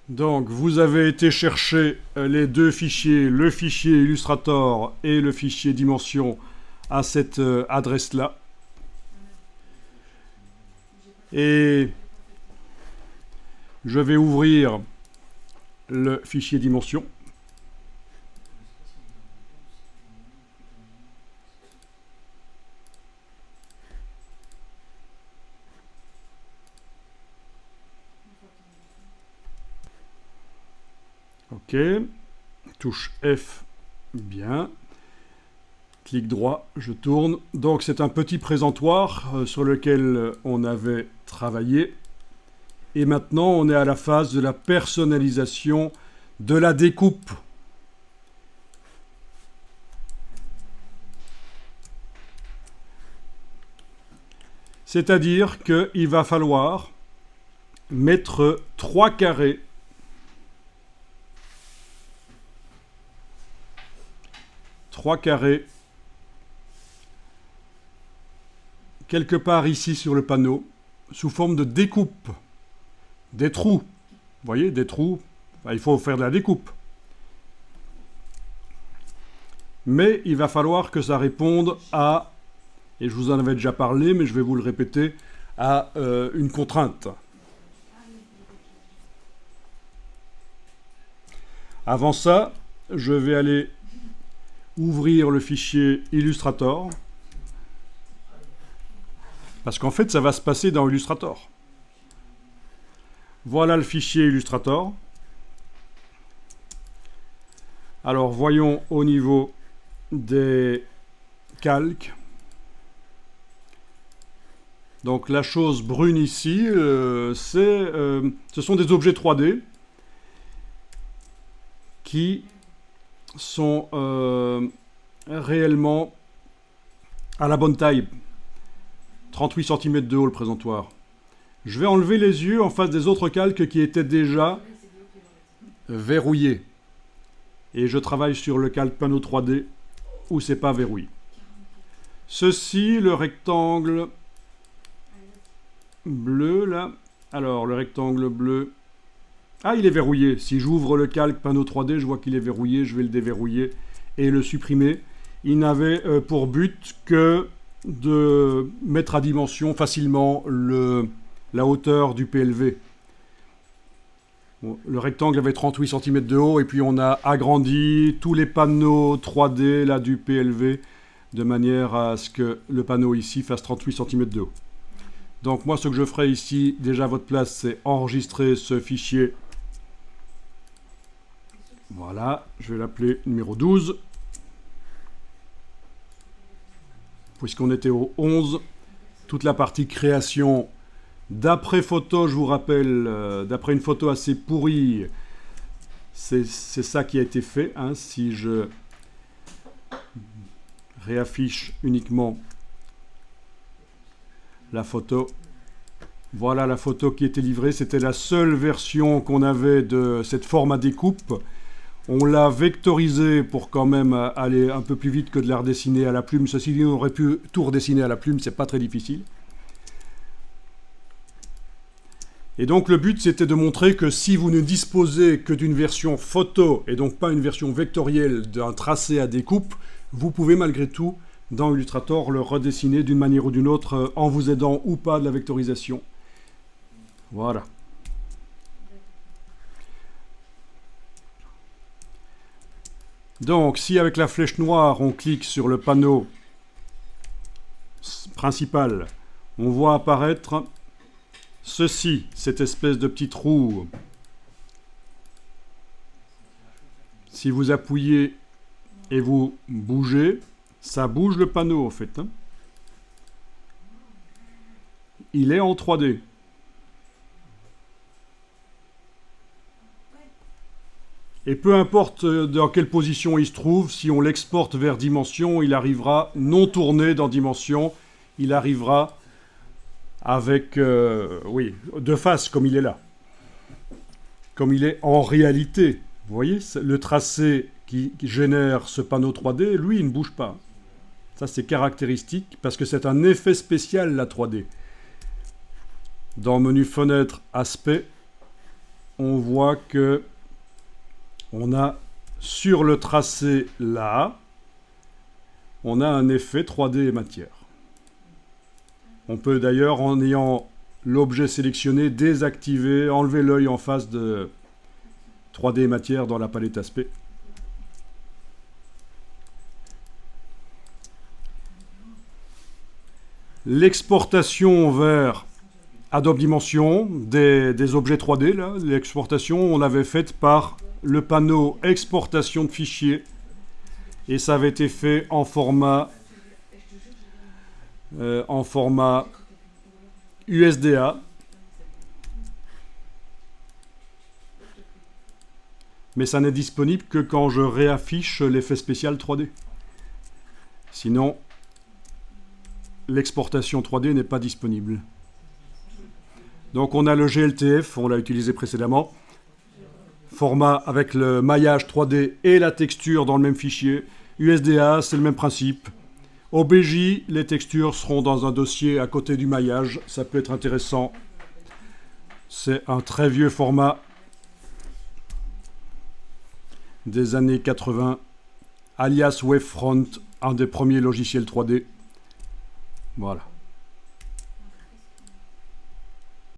Donc, vous avez été chercher les deux fichiers, le fichier Illustrator et le fichier Dimension à cette adresse-là. Et je vais ouvrir le fichier Dimension. OK. Touche F, bien. Clic droit, je tourne. Donc c'est un petit présentoir sur lequel on avait travaillé. Et maintenant, on est à la phase de la personnalisation de la découpe. C'est-à-dire qu'il va falloir mettre 3 carrés quelque part ici sur le panneau, sous forme de découpe. Des trous. Vous voyez, des trous. Enfin, il faut faire de la découpe. Mais il va falloir que ça réponde à, et je vous en avais déjà parlé, mais je vais vous le répéter, à une contrainte. Avant ça, je vais aller ouvrir le fichier Illustrator. Parce qu'en fait, ça va se passer dans Illustrator. Voilà le fichier Illustrator. Alors, voyons au niveau des calques. Donc, la chose brune ici, ce sont des objets 3D qui sont réellement à la bonne taille. 38 cm de haut le présentoir. Je vais enlever les yeux en face des autres calques qui étaient déjà verrouillés. Et je travaille sur le calque panneau 3D où c'est pas verrouillé. Ceci, le rectangle bleu là. Alors le rectangle bleu. Ah, il est verrouillé. Si j'ouvre le calque panneau 3D, je vois qu'il est verrouillé. Je vais le déverrouiller et le supprimer. Il n'avait pour but que de mettre à dimension facilement la hauteur du PLV. Bon, le rectangle avait 38 cm de haut et puis on a agrandi tous les panneaux 3D là, du PLV de manière à ce que le panneau ici fasse 38 cm de haut. Donc moi ce que je ferai ici, déjà à votre place, c'est enregistrer ce fichier. Voilà, je vais l'appeler numéro 12. Puisqu'on était au 11, toute la partie création d'après photo, je vous rappelle, d'après une photo assez pourrie, c'est ça qui a été fait. Hein, si je réaffiche uniquement la photo, voilà la photo qui était livrée. C'était la seule version qu'on avait de cette forme à découpe. On l'a vectorisé pour quand même aller un peu plus vite que de la redessiner à la plume. Ceci dit, on aurait pu tout redessiner à la plume, c'est pas très difficile. Et donc le but, c'était de montrer que si vous ne disposez que d'une version photo, et donc pas une version vectorielle d'un tracé à découpe, vous pouvez malgré tout, dans Illustrator, le redessiner d'une manière ou d'une autre, en vous aidant ou pas de la vectorisation. Voilà. Donc, si avec la flèche noire, on clique sur le panneau principal, on voit apparaître ceci, cette espèce de petit trou. Si vous appuyez et vous bougez, ça bouge le panneau en fait. Hein. Il est en 3D. Et peu importe dans quelle position il se trouve, si on l'exporte vers Dimension, il arrivera non tourné dans Dimension, il arrivera avec, oui, de face comme il est là. Comme il est en réalité. Vous voyez, le tracé qui génère ce panneau 3D, lui, il ne bouge pas. Ça, c'est caractéristique parce que c'est un effet spécial, la 3D. Dans menu fenêtre, aspect, on voit que on a sur le tracé là, on a un effet 3D et matière. On peut d'ailleurs, en ayant l'objet sélectionné, désactiver, enlever l'œil en face de 3D et matière dans la palette aspect. L'exportation vers Adobe Dimension des objets 3D, l'exportation, on l'avait faite par le panneau exportation de fichiers et ça avait été fait en format USDA. Mais ça n'est disponible que quand je réaffiche l'effet spécial 3D. Sinon, l'exportation 3D n'est pas disponible. Donc on a le GLTF, on l'a utilisé précédemment. Format avec le maillage 3D et la texture dans le même fichier. USDA, c'est le même principe. OBJ, les textures seront dans un dossier à côté du maillage. Ça peut être intéressant. C'est un très vieux format des années 80, alias Wavefront, un des premiers logiciels 3D. Voilà.